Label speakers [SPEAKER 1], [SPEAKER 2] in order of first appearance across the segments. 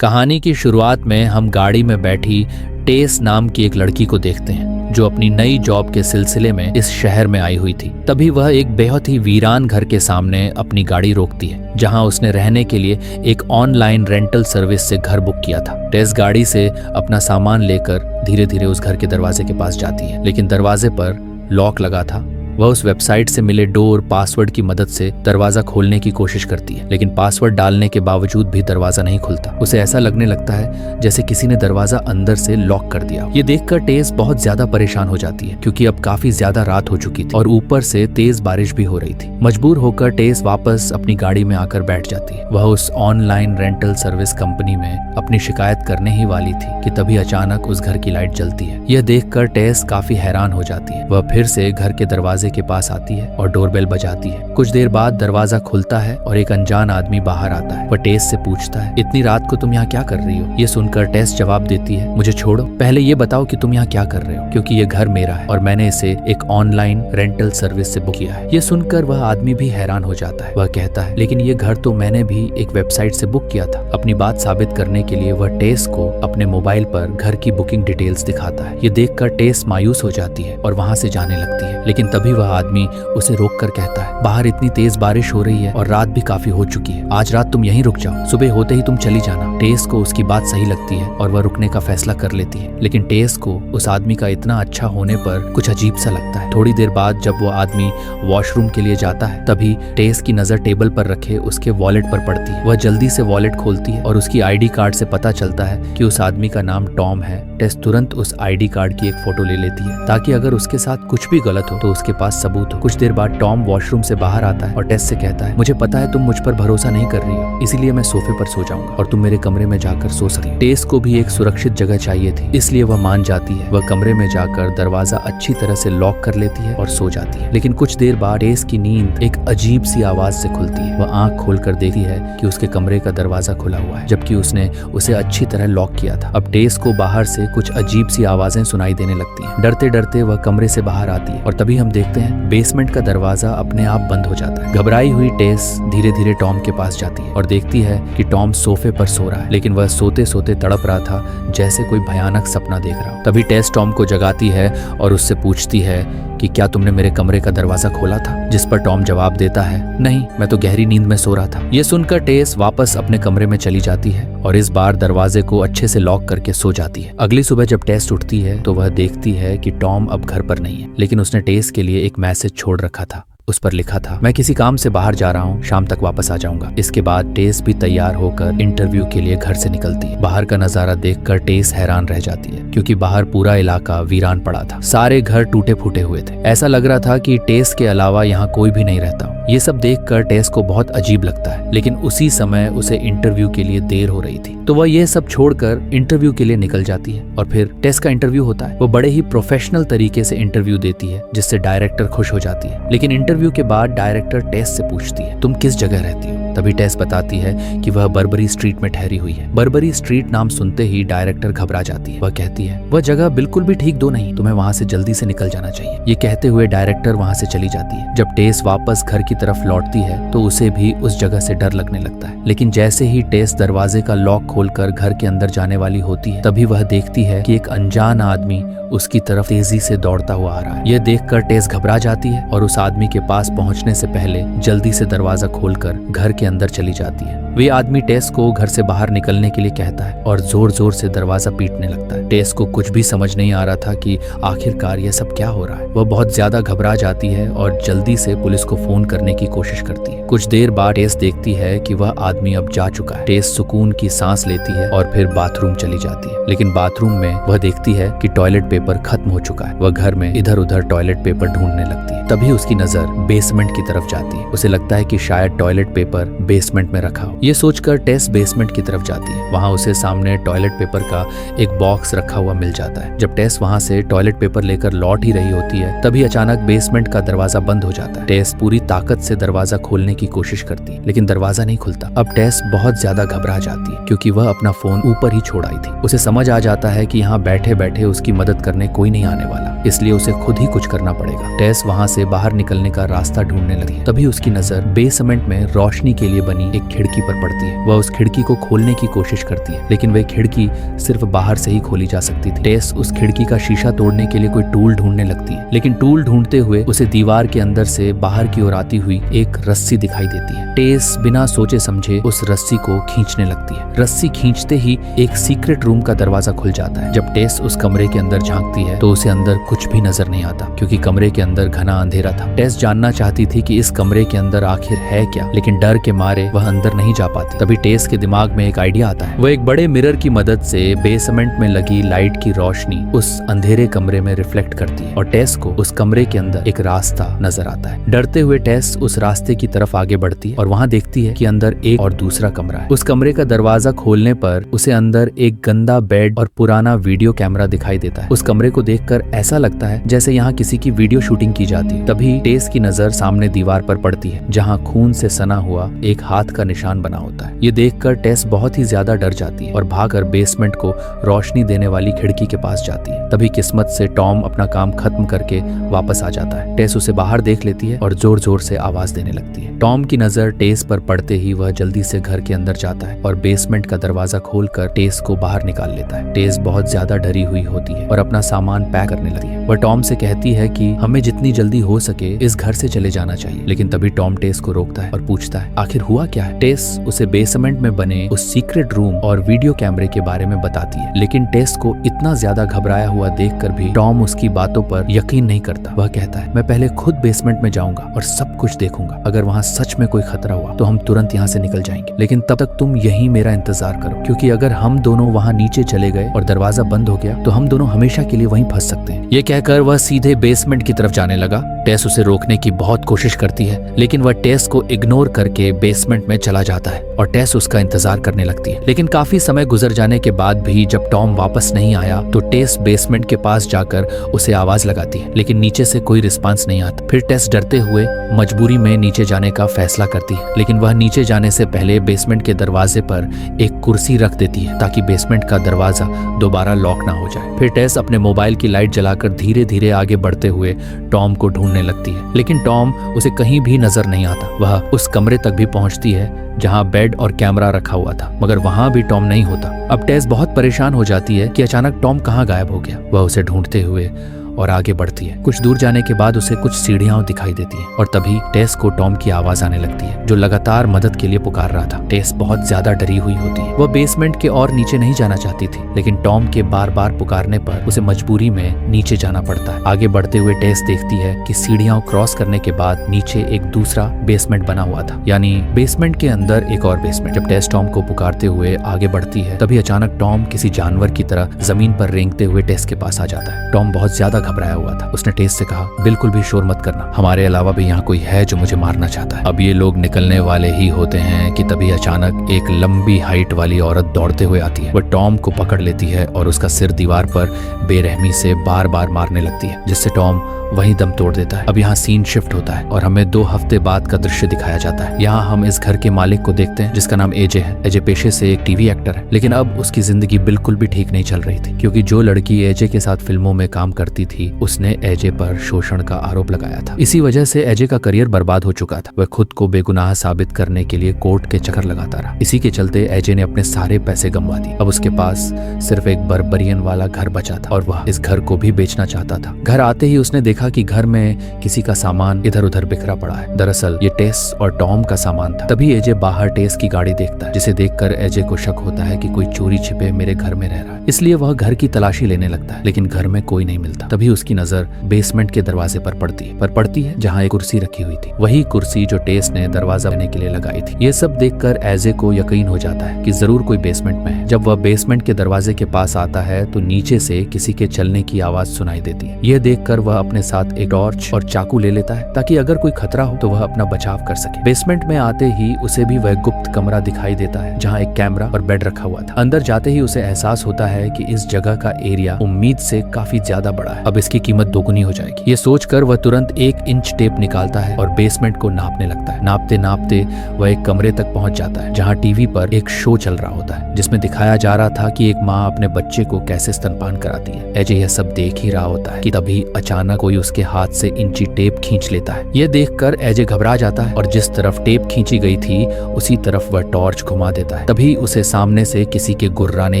[SPEAKER 1] कहानी की शुरुआत में हम गाड़ी में बैठी टेस नाम की एक लड़की को देखते हैं जो अपनी नई जॉब के सिलसिले में इस शहर में आई हुई थी। तभी वह एक बेहद ही वीरान घर के सामने अपनी गाड़ी रोकती है जहां उसने रहने के लिए एक ऑनलाइन रेंटल सर्विस से घर बुक किया था। टेस गाड़ी से अपना सामान लेकर धीरे धीरे उस घर के दरवाजे के पास जाती है, लेकिन दरवाजे पर लॉक लगा था। वह उस वेबसाइट से मिले डोर पासवर्ड की मदद से दरवाजा खोलने की कोशिश करती है, लेकिन पासवर्ड डालने के बावजूद भी दरवाजा नहीं खुलता। उसे ऐसा लगने लगता है जैसे किसी ने दरवाजा अंदर से लॉक कर दिया। ये देखकर टेस बहुत ज्यादा परेशान हो जाती है क्योंकि अब काफी ज्यादा रात हो चुकी थी और ऊपर से तेज बारिश भी हो रही थी। मजबूर होकर टेस वापस अपनी गाड़ी में आकर बैठ जाती है। वह उस ऑनलाइन रेंटल सर्विस कंपनी में अपनी शिकायत करने ही वाली थी कि तभी अचानक उस घर की लाइट जलती है। यह देखकर टेस काफी हैरान हो जाती है। वह फिर से घर के दरवाजे के पास आती है और डोरबेल बजाती है। कुछ देर बाद दरवाजा खुलता है और एक अनजान आदमी बाहर आता है। वह टेस से पूछता है, इतनी रात को तुम यहाँ क्या कर रही हो? ये सुनकर टेस जवाब देती है, मुझे छोड़ो, पहले ये बताओ कि तुम यहाँ क्या कर रहे हो, क्योंकि ये घर मेरा है और मैंने इसे एक ऑनलाइन रेंटल सर्विस से बुक किया है। ये सुनकर वह आदमी भी हैरान हो जाता है। वह कहता है, लेकिन ये घर तो मैंने भी एक वेबसाइट से बुक किया था। अपनी बात साबित करने के लिए वह टेस को अपने मोबाइल पर घर की बुकिंग डिटेल्स दिखाता है। ये देखकर टेस मायूस हो जाती है और वहां से जाने लगती है, लेकिन तभी वह आदमी उसे रोककर कहता है, बाहर इतनी तेज बारिश हो रही है और रात भी काफी हो चुकी है। आज रात तुम यहीं रुक जाओ, सुबह होते ही तुम चली जाना। टेस को उसकी बात सही लगती है और वह रुकने का फैसला कर लेती है, लेकिन टेस को उस आदमी का इतना अच्छा होने पर कुछ अजीब सा लगता है। थोड़ी देर बाद जब वो आदमी वॉशरूम के लिए जाता है, तभी टेस की नजर टेबल पर रखे उसके वॉलेट पर पड़ती है। वह जल्दी से वॉलेट खोलती है और उसकी आईडी कार्ड से पता चलता है कि उस आदमी का नाम टॉम है। टेस तुरंत उस आईडी कार्ड की एक फोटो ले लेती है ताकि अगर उसके साथ कुछ भी गलत हो तो उसके पास सबूत हो। कुछ देर बाद टॉम वॉशरूम से बाहर आता है और टेस से कहता है, मुझे पता है तुम मुझ पर भरोसा नहीं कर रही हो, इसीलिए मैं सोफे पर सो जाऊंगा और तुम मेरे कमरे में जाकर सो सकती हो। टेस को भी एक सुरक्षित जगह चाहिए थी, इसलिए वह मान जाती है। वह कमरे में जाकर दरवाजा अच्छी तरह से लॉक कर लेती है और सो जाती है। लेकिन कुछ देर बाद टेस की नींद एक अजीब सी आवाज से खुलती है। वह आंख खोलकर देखती है कि उसके कमरे का दरवाजा खुला हुआ है, जबकि उसने उसे अच्छी तरह लॉक किया था। अब टेस को बाहर से कुछ अजीब सी आवाजें सुनाई देने लगती हैं। डरते डरते वह कमरे से बाहर आती है और तभी हम देखते हैं बेसमेंट का दरवाजा अपने आप बंद हो जाता है। घबराई हुई टेस धीरे धीरे टॉम के पास जाती है और देखती है कि टॉम सोफे पर सो रहा है, लेकिन वह सोते सोते तड़प रहा था जैसे कोई भयानक सपना देख रहा हो। तभी टेस टॉम को जगाती है और उससे पूछती है कि क्या तुमने मेरे कमरे का दरवाजा खोला था? जिस पर टॉम जवाब देता है, नहीं, मैं तो गहरी नींद में सो रहा था। ये सुनकर टेस वापस अपने कमरे में चली जाती है और इस बार दरवाजे को अच्छे से लॉक करके सो जाती है। अगली सुबह जब टेस उठती है तो वह देखती है कि टॉम अब घर पर नहीं है, लेकिन उसने टेस के लिए एक मैसेज छोड़ रखा था। उस पर लिखा था, मैं किसी काम से बाहर जा रहा हूँ, शाम तक वापस आ जाऊंगा। इसके बाद टेस भी तैयार होकर इंटरव्यू के लिए घर से निकलती है। बाहर का नजारा देखकर टेस हैरान रह जाती है क्योंकि बाहर पूरा इलाका वीरान पड़ा था। सारे घर टूटे फूटे हुए थे। ऐसा लग रहा था कि टेस के अलावा यहाँ कोई भी नहीं रहता। ये सब देखकर टेस को बहुत अजीब लगता है, लेकिन उसी समय उसे इंटरव्यू के लिए देर हो रही थी, तो वह ये सब छोड़कर इंटरव्यू के लिए निकल जाती है। और फिर टेस का इंटरव्यू होता है। वो बड़े ही प्रोफेशनल तरीके से इंटरव्यू देती है जिससे डायरेक्टर खुश हो जाती है। लेकिन इंटरव्यू के बाद डायरेक्टर टेस से पूछती है, तुम किस जगह रहती हो? तभी टेस बताती है कि वह बर्बरी स्ट्रीट में ठहरी हुई है। बर्बरी स्ट्रीट नाम सुनते ही डायरेक्टर घबरा जाती है। वह कहती है, वह जगह बिल्कुल भी ठीक दो नहीं, तुम्हें वहां से जल्दी से निकल जाना चाहिए। ये कहते हुए डायरेक्टर वहां से चली जाती है। जब टेस वापस घर की तरफ लौटती है तो उसे भी उस जगह से डर लगने लगता है, लेकिन जैसे ही टेस दरवाजे का लॉक खोलकर घर के अंदर जाने वाली होती है, तभी वह देखती है कि एक अनजान आदमी उसकी तरफ तेजी से दौड़ता हुआ आ रहा है। यह देखकर टेस घबरा जाती है और उस आदमी के पास पहुंचने से पहले जल्दी से दरवाजा खोलकर घर के अंदर चली जाती है। वे आदमी टेस को घर से बाहर निकलने के लिए कहता है और जोर जोर से दरवाजा पीटने लगता है। टेस को कुछ भी समझ नहीं आ रहा था कि आखिरकार यह सब क्या हो रहा है। वह बहुत ज्यादा घबरा जाती है और जल्दी से पुलिस को फोन करने की कोशिश करती है। कुछ देर बाद टेस देखती है कि वह आदमी अब जा चुका है। टेस सुकून की सांस लेती है और फिर बाथरूम चली जाती है, लेकिन बाथरूम में वह देखती है कि टॉयलेट पेपर खत्म हो चुका है। वह घर में इधर उधर टॉयलेट पेपर ढूंढने लगती है। तभी उसकी नजर बेसमेंट की तरफ जाती है। उसे लगता है कि शायद टॉयलेट पेपर बेसमेंट में रखा हो। ये सोचकर टेस बेसमेंट की तरफ जाती है। वहां उसे सामने टॉयलेट पेपर का एक बॉक्स रखा हुआ मिल जाता है। जब टेस वहां से टॉयलेट पेपर लेकर लौट ही रही होती है, तभी अचानक बेसमेंट का दरवाजा बंद हो जाता है। टेस पूरी ताकत से दरवाजा खोलने की कोशिश करती है, लेकिन दरवाजा नहीं खुलता। अब टेस बहुत ज्यादा घबरा जाती है क्योंकि वह अपना फोन ऊपर ही छोड़ आई थी। उसे समझ आ जाता है कि यहाँ बैठे बैठे उसकी मदद करने कोई नहीं आने वाला, इसलिए उसे खुद ही कुछ करना पड़ेगा। टेस वहां से बाहर निकलने का रास्ता ढूंढने लगी। तभी उसकी नजर बेसमेंट में रोशनी के लिए बनी एक खिड़की पर पड़ती है। वह उस खिड़की को खोलने की कोशिश करती है, लेकिन वह खिड़की सिर्फ बाहर से ही खोली जा सकती थी। टेस उस खिड़की का शीशा तोड़ने के लिए कोई टूल ढूंढने लगती है, लेकिन टूल ढूंढते हुए उसे दीवार के अंदर से बाहर की ओर आती हुई एक रस्सी दिखाई देती है। टेस बिना सोचे समझे उस रस्सी को खींचने लगती है। रस्सी खींचते ही एक सीक्रेट रूम का दरवाजा खुल जाता है। जब टेस उस कमरे के अंदर झांकती है तो उसे अंदर कुछ भी नजर नहीं आता, क्योंकि कमरे के अंदर घना अंधेरा था। टेस जानना चाहती थी कि इस कमरे के अंदर आखिर है क्या, लेकिन डर के मारे वह अंदर नहीं जा पाती। तभी टेस के दिमाग में एक आइडिया आता है। वह एक बड़े मिरर की मदद से बेसमेंट में लगी लाइट की रोशनी उस अंधेरे कमरे में रिफ्लेक्ट करती है और टेस को उस कमरे के अंदर एक रास्ता नजर आता है। डरते हुए टेस उस रास्ते की तरफ आगे बढ़ती है और वहां देखती है कि अंदर एक और दूसरा कमरा है। उस कमरे का दरवाजा खोलने पर उसे अंदर एक गंदा बेड और पुराना वीडियो कैमरा दिखाई देता है। उस कमरे को देखकर ऐसा लगता है जैसे यहाँ किसी की वीडियो शूटिंग की जाती है। तभी टेस की नजर सामने दीवार पर पड़ती है, जहाँ खून से सना हुआ एक हाथ का निशान बना होता है। ये देखकर टेस बहुत ही ज्यादा डर जाती है और भागकर बेसमेंट को रोशनी देने वाली खिड़की के पास जाती है। तभी किस्मत से टॉम अपना काम खत्म करके वापस आ जाता है। टेस उसे बाहर देख लेती है और जोर जोर से आवाज देने लगती है। टॉम की नजर टेस पर पड़ते ही वह जल्दी से घर के अंदर जाता है और बेसमेंट का दरवाजा खोलकर टेस को बाहर निकाल लेता है। टेस बहुत ज्यादा डरी हुई होती है और अपना सामान पैक करने लगती है। वह टॉम से कहती है कि हमें जितनी जल्दी हो सके इस घर से चले जाना चाहिए, लेकिन तभी टॉम टेस को रोकता है और पूछता है आखिर हुआ क्या है। टेस उसे बेसमेंट में बने उस सीक्रेट रूम और वीडियो कैमरे के बारे में बताती है, लेकिन टेस को इतना ज्यादा घबराया हुआ देखकर भी टॉम उसकी बातों पर यकीन नहीं करता। वह कहता है मैं पहले खुद बेसमेंट में जाऊंगा और सब कुछ देखूंगा। अगर वहाँ सच में कोई खतरा हुआ तो हम तुरंत यहाँ से निकल जाएंगे, लेकिन तब तक तुम यहीं मेरा इंतजार करो, क्योंकि अगर हम दोनों वहाँ नीचे चले गए और दरवाजा बंद हो गया तो हम दोनों हमेशा के लिए वहीं फंस सकते हैं। ये कहकर वह सीधे बेसमेंट की तरफ जाने लगा। टेस उसे रोकने की बहुत कोशिश करती है, लेकिन वह टेस को इग्नोर करके बेसमेंट में चला जाता है और टेस उसका इंतजार करने लगती है। लेकिन काफी समय गुजर जाने के बाद भी जब टॉम वापस नहीं आया तो टेस बेसमेंट के पास जाकर उसे आवाज लगाती है, लेकिन नीचे से कोई रिस्पांस नहीं आता। फिर टेस डरते हुए मजबूरी में नीचे जाने का फैसला करती है, लेकिन वह नीचे जाने से पहले बेसमेंट के दरवाजे पर एक कुर्सी रख देती है ताकि बेसमेंट का दरवाजा दोबारा लॉक ना हो जाए। फिर टेस अपने मोबाइल की लाइट जलाकर धीरे धीरे आगे बढ़ते हुए टॉम को ढूंढने लगती है, लेकिन टॉम उसे कहीं भी नजर नहीं आता। वह उस कमरे तक भी पहुंचती है जहां बेड और कैमरा रखा हुआ था, मगर वहां भी टॉम नहीं होता। अब टेस बहुत परेशान हो जाती है कि अचानक टॉम कहां गायब हो गया। वह उसे ढूंढते हुए और आगे बढ़ती है। कुछ दूर जाने के बाद उसे कुछ सीढ़ियां दिखाई देती है और तभी टेस को टॉम की आवाज आने लगती है, जो लगातार मदद के लिए पुकार रहा था। टेस बहुत ज्यादा डरी हुई होती है। वह बेसमेंट के और नीचे नहीं जाना चाहती थी, लेकिन टॉम के बार बार पुकारने पर उसे मजबूरी में नीचे जाना पड़ता है। आगे बढ़ते हुए टेस देखती है कि सीढ़ियां क्रॉस करने के बाद नीचे एक दूसरा बेसमेंट बना हुआ था, यानी बेसमेंट के अंदर एक और बेसमेंट। जब टेस टॉम को पुकारते हुए आगे बढ़ती है तभी अचानक टॉम किसी जानवर की तरह जमीन पर रेंगते हुए टेस के पास आ जाता है। टॉम बहुत ज्यादा घबराया हुआ था। उसने टेस से कहा बिल्कुल भी शोर मत करना, हमारे अलावा भी यहाँ कोई है जो मुझे मारना चाहता है। अब ये लोग निकलने वाले ही होते हैं कि तभी अचानक एक लंबी हाइट वाली औरत दौड़ते हुए आती है। वह टॉम को पकड़ लेती है और उसका सिर दीवार पर बेरहमी से बार बार मारने लगती है, जिससे टॉम वहीं दम तोड़ देता है। अब यहाँ सीन शिफ्ट होता है और हमें 2 हफ्ते बाद का दृश्य दिखाया जाता है। यहाँ हम इस घर के मालिक को देखते हैं जिसका नाम एजे है। एजे पेशे से एक टीवी एक्टर है, लेकिन अब उसकी जिंदगी बिल्कुल भी ठीक नहीं चल रही थी, क्योंकि जो लड़की एजे के साथ फिल्मों में काम करती थी उसने एजे पर शोषण का आरोप लगाया था। इसी वजह से एजे का करियर बर्बाद हो चुका था। वह खुद को बेगुनाह साबित करने के लिए कोर्ट के चक्कर लगाता रहा। इसी के चलते एजे ने अपने सारे पैसे गंवा दिए। अब उसके पास सिर्फ एक बर्बरियन वाला घर बचा था और वह इस घर को भी बेचना चाहता था। घर आते ही उसने देखा कि घर में किसी का सामान इधर उधर बिखरा पड़ा है। दरअसल ये टेस और टॉम का सामान था। तभी एजे बाहर टेस की गाड़ी देखता है, जिसे देखकर एजे को शक होता है कि कोई चोरी छिपे मेरे घर में रह रहा है। इसलिए वह घर की तलाशी लेने लगता है, लेकिन घर में कोई नहीं मिलता। तभी उसकी नजर बेसमेंट के दरवाजे पर पड़ती है जहाँ एक कुर्सी रखी हुई थी, वही कुर्सी जो टेस ने दरवाजा लेने के लिए लगाई थी। ये सब देखकर एजे को यकीन हो जाता है कि जरूर कोई बेसमेंट में है। जब वह बेसमेंट के दरवाजे के पास आता है तो नीचे से किसी के चलने की आवाज सुनाई देती है। यह देखकर वह अपने साथ एक टॉर्च और चाकू ले लेता है ताकि अगर कोई खतरा हो तो वह अपना बचाव कर सके। बेसमेंट में आते ही उसे भी वह गुप्त कमरा दिखाई देता है जहाँ एक कैमरा और बेड रखा हुआ था। अंदर जाते ही उसे एहसास होता है कि इस जगह का एरिया उम्मीद से काफी ज्यादा बड़ा है, अब इसकी कीमत दोगुनी हो जाएगी। ये सोचकर वह तुरंत 1 इंच टेप निकालता है और बेसमेंट को नापने लगता है। नापते नापते वह एक कमरे तक पहुंच जाता है जहाँ टीवी पर एक शो चल रहा होता है जिसमें दिखाया जा रहा था कि एक माँ अपने बच्चे को कैसे स्तनपान कराती है। एजे यह सब देख ही रहा होता है कि तभी अचानक कोई उसके हाथ से इंची टेप खींच लेता है। यह देखकर एजे घबरा जाता है और जिस तरफ टेप खींची गई थी उसी तरफ वह टॉर्च घुमा देता है। तभी उसे सामने से किसी के गुर्राने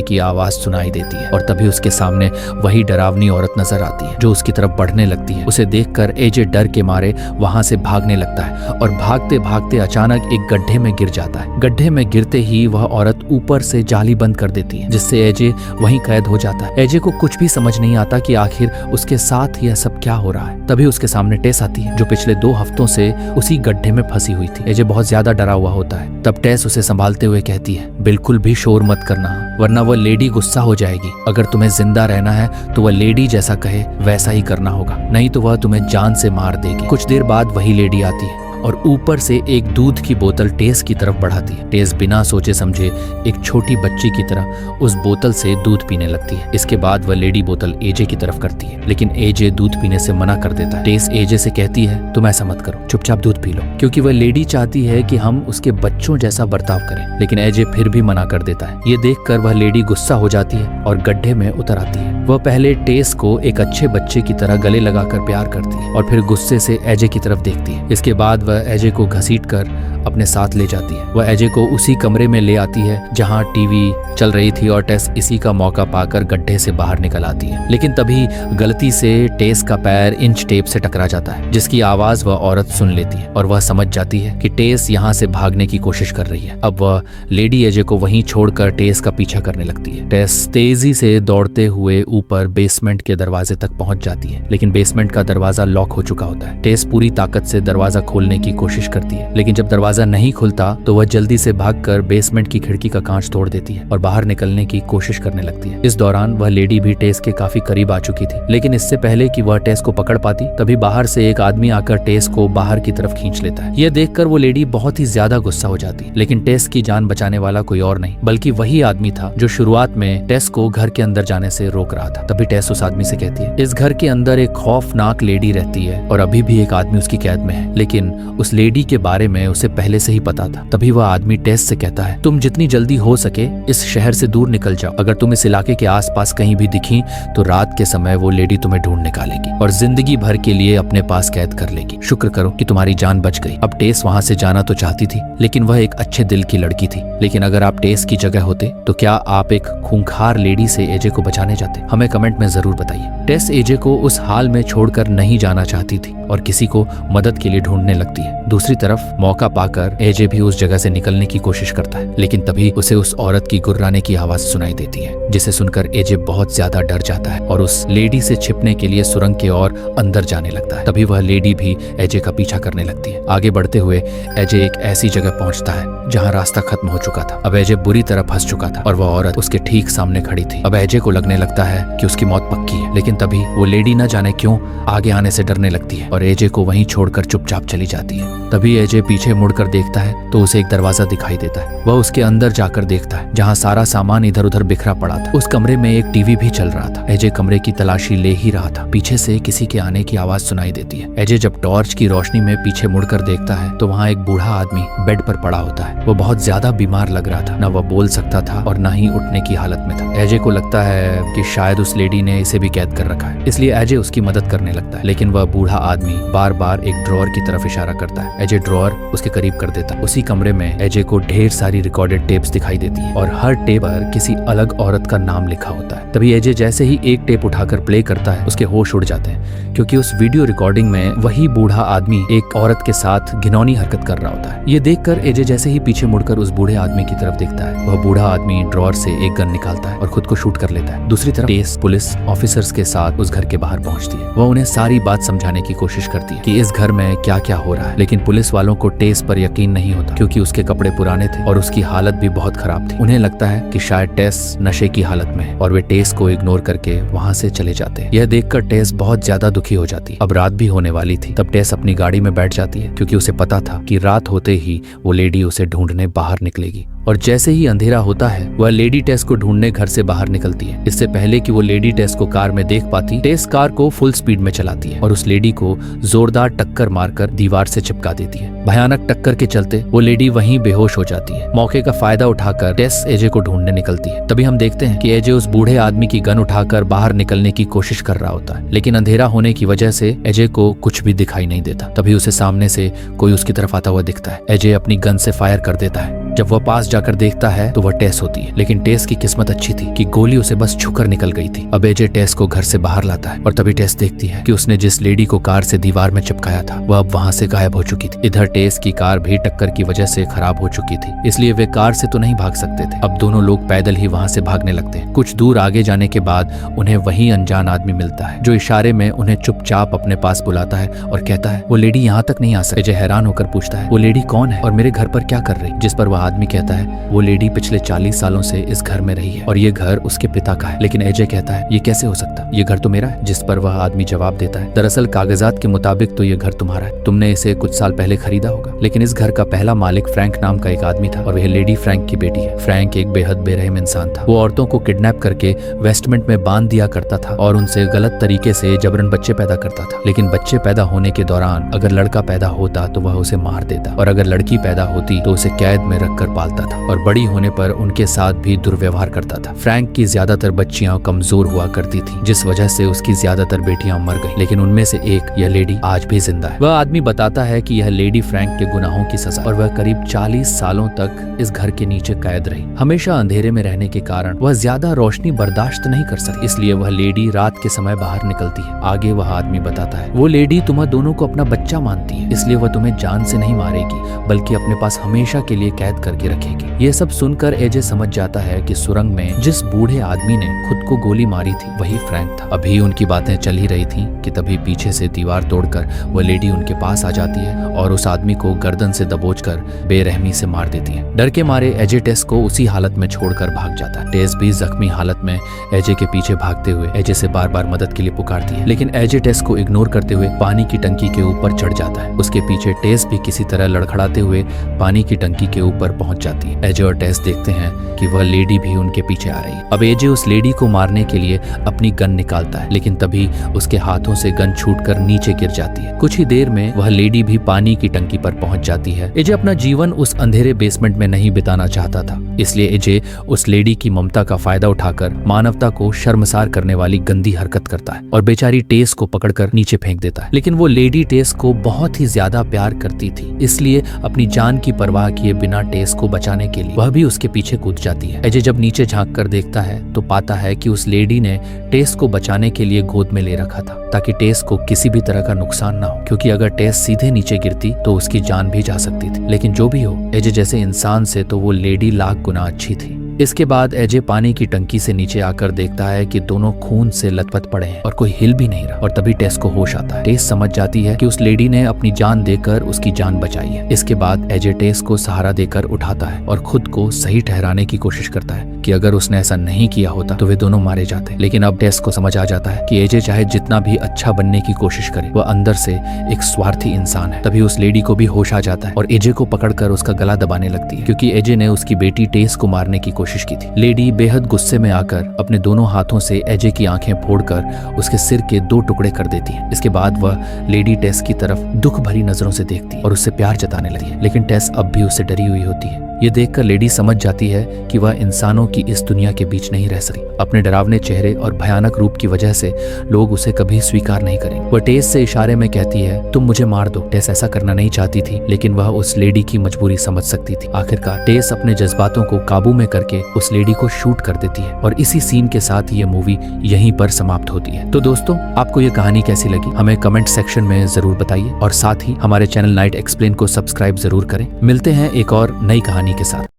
[SPEAKER 1] की आवाज सुनाई देती है और तभी उसके सामने वही डरावनी औरत नजर आती है जो उसकी तरफ बढ़ने लगती है। उसे देखकर एजे डर के मारे वहां से भागने लगता है और भागते भागते अचानक एक गड्ढे में गिर जाता है। गड्ढे में गिरते ही वह औरत ऊपर से जाली बंद कर देती है जिससे एजे वहीं कैद हो जाता है। एजे को कुछ भी समझ नहीं आता कि आखिर उसके साथ यह सब क्या हो रहा है। तभी उसके सामने टेस आती है जो पिछले 2 हफ्तों से उसी गड्ढे में फंसी हुई थी। एजे बहुत ज्यादा डरा हुआ होता है। तब टेस उसे संभालते हुए कहती है, बिल्कुल भी शोर मत करना वरना वह लेडी गुस्सा हो जाएगी। अगर तुम्हें जिंदा रहना है तो वह लेडी जैसा कहे वैसा ही करना होगा, नहीं तो वह तुम्हें जान से मार देगी। कुछ देर बाद वही लेडी आती है और ऊपर से एक दूध की बोतल टेस की तरफ बढ़ाती है। टेस बिना सोचे समझे एक छोटी बच्ची की तरह उस बोतल से दूध पीने लगती है। इसके बाद वह लेडी बोतल एजे की तरफ करती है लेकिन एजे दूध पीने से मना कर देता है। टेस एजे से कहती है, तुम ऐसा मत करो, चुपचाप दूध पी लो, क्योंकि वह लेडी चाहती है कि हम उसके बच्चों जैसा बर्ताव करें। लेकिन एजे फिर भी मना कर देता है। ये देखकर वह लेडी गुस्सा हो जाती है और गड्ढे में उतर आती है। वह पहले टेस को एक अच्छे बच्चे की तरह गले लगाकर प्यार करती है और फिर गुस्से से एजे की तरफ देखती है। इसके बाद वह एजे को घसीटकर अपने साथ ले जाती है। वह एजे को उसी कमरे में ले आती है जहां टीवी चल रही थी और टेस इसी का मौका पाकर गड्ढे से बाहर निकल आती है। लेकिन तभी गलती से टेस का पैर इंच टेप से टकरा जाता है जिसकी आवाज वह औरत सुन लेती है और वह समझ जाती है कि टेस यहाँ से भागने की कोशिश कर रही है। अब वह लेडी एजे को वहीं छोड़कर टेस का पीछा करने लगती है। टेस तेजी से दौड़ते हुए ऊपर बेसमेंट के दरवाजे तक पहुंच जाती है लेकिन बेसमेंट का दरवाजा लॉक हो चुका होता है। टेस पूरी ताकत से दरवाजा खोलने की कोशिश करती है लेकिन जब दरवाजा नहीं खुलता तो वह जल्दी से भागकर बेसमेंट की खिड़की का कांच तोड़ देती है और बाहर निकलने की कोशिश करने लगती है। इस दौरान वह लेडी भी टेस के काफी करीब आ चुकी थी लेकिन इससे पहले कि वह टेस को पकड़ पाती तभी बाहर से एक आदमी आकर टेस को बाहर की तरफ खींच लेता है। यह देखकर वो लेडी बहुत ही ज्यादा गुस्सा हो जाती लेकिन टेस की जान बचाने वाला कोई और नहीं बल्कि वही आदमी था जो शुरुआत में टेस को घर के अंदर जाने से रोक रहा था। तभी टेस उस आदमी से कहती है, इस घर के अंदर एक खौफनाक लेडी रहती है और अभी भी एक आदमी उसकी कैद में है, लेकिन उस लेडी के बारे में उसे पहले से ही पता था। तभी वह आदमी टेस से कहता है, तुम जितनी जल्दी हो सके इस शहर से दूर निकल जाओ। अगर तुम इस इलाके के आसपास कहीं भी दिखी तो रात के समय वो लेडी तुम्हें ढूंढ निकालेगी और जिंदगी भर के लिए अपने पास कैद कर लेगी। शुक्र करो कि तुम्हारी जान बच गई। अब टेस वहां से जाना तो चाहती थी लेकिन वह एक अच्छे दिल की लड़की थी। लेकिन अगर आप टेस की जगह होते तो क्या आप एक खूंखार लेडी से एजे को बचाने जाते? हमें कमेंट में जरूर बताइए। टेस एजे को उस हाल में छोड़कर नहीं जाना चाहती थी और किसी को मदद के लिए ढूंढने लगती है। दूसरी तरफ मौका पाकर एजे भी उस जगह से निकलने की कोशिश करता है लेकिन तभी उसे उस औरत की गुर्राने की आवाज सुनाई देती है जिसे सुनकर एजे बहुत ज्यादा डर जाता है और उस लेडी से छिपने के लिए सुरंग के और अंदर जाने लगता है। तभी वह लेडी भी एजे का पीछा करने लगती है। आगे बढ़ते हुए एजे एक ऐसी जगह पहुंचता है जहां रास्ता खत्म हो चुका था। अब एजे बुरी तरह फंस चुका था और वह औरत उसके ठीक सामने खड़ी थी। अब एजे को लगने लगता है कि उसकी मौत पक्की है लेकिन तभी वो लेडी न जाने क्यों आगे आने से डरने लगती है और एजे को वहीं छोड़कर चुपचाप चली जाती है। तभी एजे पीछे मुड़कर देखता है तो उसे एक दरवाजा दिखाई देता है। वह उसके अंदर जाकर देखता है जहाँ सारा सामान इधर उधर बिखरा पड़ा था। उस कमरे में एक टीवी भी चल रहा था। एजे कमरे की तलाशी ले ही रहा था, पीछे से किसी के आने की आवाज सुनाई देती है। एजे जब टॉर्च की रोशनी में पीछे मुड़कर देखता है तो वहाँ एक बूढ़ा आदमी बेड पर पड़ा होता है। वो बहुत ज्यादा बीमार लग रहा था, न वह बोल सकता था और न ही उठने की हालत में था। एजे को लगता है कि शायद उस लेडी ने इसे भी कैद कर रखा है, इसलिए एजे उसकी मदद करने लगता है लेकिन वह बूढ़ा आदमी बार बार एक ड्रॉअर की तरफ इशारा करता है। एजे ड्रॉअर उसके करीब कर देता है। उसी कमरे में एजे को ढेर सारी रिकॉर्डेड टेप्स दिखाई देती है और हर टेप पर किसी अलग औरत का नाम लिखा होता है। तभी एजे जैसे ही एक टेप उठाकर प्ले करता है उसके होश उड़ जाते हैं क्योंकि उस वीडियो रिकॉर्डिंग में वही बूढ़ा आदमी एक औरत के साथ घिनौनी हरकत कर रहा होता है। ये देखकर एजे जैसे ही पीछे मुड़कर उस बूढ़े आदमी की तरफ देखता है, वह बूढ़ा आदमी ड्रॉअर से एक गन निकालता है और खुद को शूट कर लेता है। दूसरी तरफ टेस पुलिस ऑफिसर्स के साथ उस घर के बाहर पहुंचती है। वह उन्हें सारी बात समझाने की कोशिश करती है कि इस घर में क्या क्या हो रहा है, लेकिन पुलिस वालों को टेस पर यकीन नहीं होता क्योंकि उसके कपड़े पुराने थे और उसकी हालत भी बहुत खराब थी। उन्हें लगता है कि शायद टेस नशे की हालत में है और वे टेस को इग्नोर करके वहां से चले जाते हैं। यह देखकर टेस बहुत ज्यादा दुखी हो जाती है। अब रात भी होने वाली थी। तब टेस अपनी गाड़ी में बैठ जाती है क्योंकि उसे पता था कि रात होते ही वो लेडी उसे ढूंढने बाहर निकलेगी। और जैसे ही अंधेरा होता है वह लेडी टेस को ढूंढने घर से बाहर निकलती है। इससे पहले कि वो लेडी टेस को कार में देख पाती, टेस कार को फुल स्पीड में चलाती है और उस लेडी को जोरदार टक्कर मारकर दीवार से चिपका देती है। भयानक टक्कर के चलते वो लेडी वहीं बेहोश हो जाती है। मौके का फायदा उठाकर टेस एजे को ढूंढने निकलती है। तभी हम देखते हैं कि एजे उस बूढ़े आदमी की गन उठाकर बाहर निकलने की कोशिश कर रहा होता है, लेकिन अंधेरा होने की वजह से एजे को कुछ भी दिखाई नहीं देता। तभी उसे सामने से कोई उसकी तरफ आता हुआ दिखता है। एजे अपनी गन से फायर कर देता है। जब वह पास जाकर देखता है तो वह टेस होती है, लेकिन टेस की किस्मत अच्छी थी कि गोली उसे बस छूकर निकल गई थी। अब एजे टेस को घर से बाहर लाता है और तभी टेस देखती है कि उसने जिस लेडी को कार से दीवार में चिपकाया था वह अब वहां से गायब हो चुकी थी। इधर टेस की कार भी टक्कर की वजह से खराब हो चुकी थी, इसलिए वे कार से तो नहीं भाग सकते थे। अब दोनों लोग पैदल ही वहां से भागने लगते हैं। कुछ दूर आगे जाने के बाद उन्हें वही अनजान आदमी मिलता है जो इशारे में उन्हें चुपचाप अपने पास बुलाता है और कहता है वो लेडी यहाँ तक नहीं आ सकती। एजे हैरान होकर पूछता है वो लेडी कौन है और मेरे घर पर क्या कर रही, जिस पर वह आदमी कहता है वो लेडी पिछले 40 सालों से इस घर में रही है और ये घर उसके पिता का है। लेकिन एजे कहता है ये कैसे हो सकता, ये घर तो मेरा है। जिस पर वह आदमी जवाब देता है दरअसल कागजात के मुताबिक तो ये घर तुम्हारा है, तुमने इसे कुछ साल पहले खरीदा होगा। लेकिन इस घर का पहला मालिक फ्रैंक नाम का एक आदमी था और वह लेडी फ्रैंक की बेटी है। फ्रैंक एक बेहद बेरहम इंसान था। वो औरतों को किडनैप करके वेस्टमेंट में बांध दिया करता था और उनसे गलत तरीके से जबरन बच्चे पैदा करता था। लेकिन बच्चे पैदा होने के दौरान अगर लड़का पैदा होता तो वह उसे मार देता और अगर लड़की पैदा होती तो उसे कैद में रखकर पालता था और बड़ी होने पर उनके साथ भी दुर्व्यवहार करता था। फ्रैंक की ज्यादातर बच्चियां कमजोर हुआ करती थी, जिस वजह से उसकी ज्यादातर बेटियां मर गईं, लेकिन उनमें से एक यह लेडी आज भी जिंदा है। वह आदमी बताता है कि यह लेडी फ्रैंक के गुनाहों की सजा और वह करीब 40 सालों तक इस घर के नीचे कैद रही। हमेशा अंधेरे में रहने के कारण वह ज्यादा रोशनी बर्दाश्त नहीं कर सकती, इसलिए वह लेडी रात के समय बाहर निकलती है। आगे वह आदमी बताता है वो लेडी तुम्हें दोनों को अपना बच्चा मानती है, इसलिए वह तुम्हें जान से नहीं मारेगी बल्कि अपने पास हमेशा के लिए कैद करके रखेगी। ये सब सुनकर एजे समझ जाता है कि सुरंग में जिस बूढ़े आदमी ने खुद को गोली मारी थी वही फ्रैंक था। अभी उनकी बातें चल ही रही थी कि तभी पीछे से दीवार तोड़कर वह लेडी उनके पास आ जाती है और उस आदमी को गर्दन से दबोचकर बेरहमी से मार देती है। डर के मारे एजे टेस को उसी हालत में छोड़कर भाग जाता है। टेस भी जख्मी हालत में एजे के पीछे भागते हुए एजे से बार बार मदद के लिए पुकारती है, लेकिन एजे टेस को इग्नोर करते हुए पानी की टंकी के ऊपर चढ़ जाता है। उसके पीछे टेस भी किसी तरह लड़खड़ाते हुए पानी की टंकी के ऊपर पहुंच जाती है। एजे और टेस देखते हैं कि वह लेडी भी उनके पीछे आ रही है। अब एजे उस लेडी को मारने के लिए अपनी गन निकालता है, लेकिन तभी उसके हाथों से गन छूटकर नीचे गिर जाती है। कुछ ही देर में वह लेडी भी पानी की टंकी पर पहुंच जाती है। एजे अपना जीवन उस अंधेरे बेसमेंट में नहीं बिताना चाहता था, इसलिए एजे उस लेडी की ममता का फायदा उठाकर मानवता को शर्मसार करने वाली गंदी हरकत करता है और बेचारी टेस को पकड़कर नीचे फेंक देता है। लेकिन वो लेडी टेस को बहुत ही ज्यादा प्यार करती थी, इसलिए अपनी जान की परवाह किए बिना टेस को बचाने के लिए वह भी उसके पीछे कूद जाती है। एजे जब नीचे झांक कर देखता है तो पाता है कि उस लेडी ने टेस को बचाने के लिए गोद में ले रखा था ताकि टेस को किसी भी तरह का नुकसान ना हो, क्योंकि अगर टेस सीधे नीचे गिरती तो उसकी जान भी जा सकती थी। लेकिन जो भी हो, एजे जैसे इंसान से तो वो लेडी लाख गुना अच्छी थी। इसके बाद एजे पानी की टंकी से नीचे आकर देखता है कि दोनों खून से लथपथ पड़े हैं और कोई हिल भी नहीं रहा। और तभी टेस को होश आता है। टेस समझ जाती है कि उस लेडी ने अपनी जान देकर उसकी जान बचाई है। इसके बाद एजे टेस को सहारा देकर उठाता है और खुद को सही ठहराने की कोशिश करता है कि अगर उसने ऐसा नहीं किया होता तो वे दोनों मारे जाते। लेकिन अब टेस को समझ आ जाता है कि एजे चाहे जितना भी अच्छा बनने की कोशिश करे, वह अंदर से एक स्वार्थी इंसान है। तभी उस लेडी को भी होश आ जाता है और एजे को पकड़कर उसका गला दबाने लगती है, क्योंकि एजे ने उसकी बेटी टेस को मारने की कोशिश की थी। लेडी बेहद गुस्से में आकर अपने दोनों हाथों से एजे की आंखें फोड़कर उसके सिर के 2 टुकड़े कर देती है। इसके बाद वह लेडी टेस की तरफ दुख भरी नजरों से देखती है और उससे प्यार जताने लगती है, लेकिन टेस अब भी उससे डरी हुई होती है। ये देखकर लेडी समझ जाती है कि वह इंसानों की इस दुनिया के बीच नहीं रह सकती। अपने डरावने चेहरे और भयानक रूप की वजह से लोग उसे कभी स्वीकार नहीं करेंगे। वह टेस से इशारे में कहती है तुम मुझे मार दो। टेस ऐसा करना नहीं चाहती थी, लेकिन वह उस लेडी की मजबूरी समझ सकती थी। आखिरकार टेस अपने जज्बातों को काबू में करके उस लेडी को शूट कर देती है और इसी सीन के साथ ये मूवी यहीं पर समाप्त होती है। तो दोस्तों, आपको ये कहानी कैसी लगी हमें कमेंट सेक्शन में जरूर बताइए और साथ ही हमारे चैनल नाइट एक्सप्लेन को सब्सक्राइब जरूर करें। मिलते हैं एक और नई कहानी के साथ।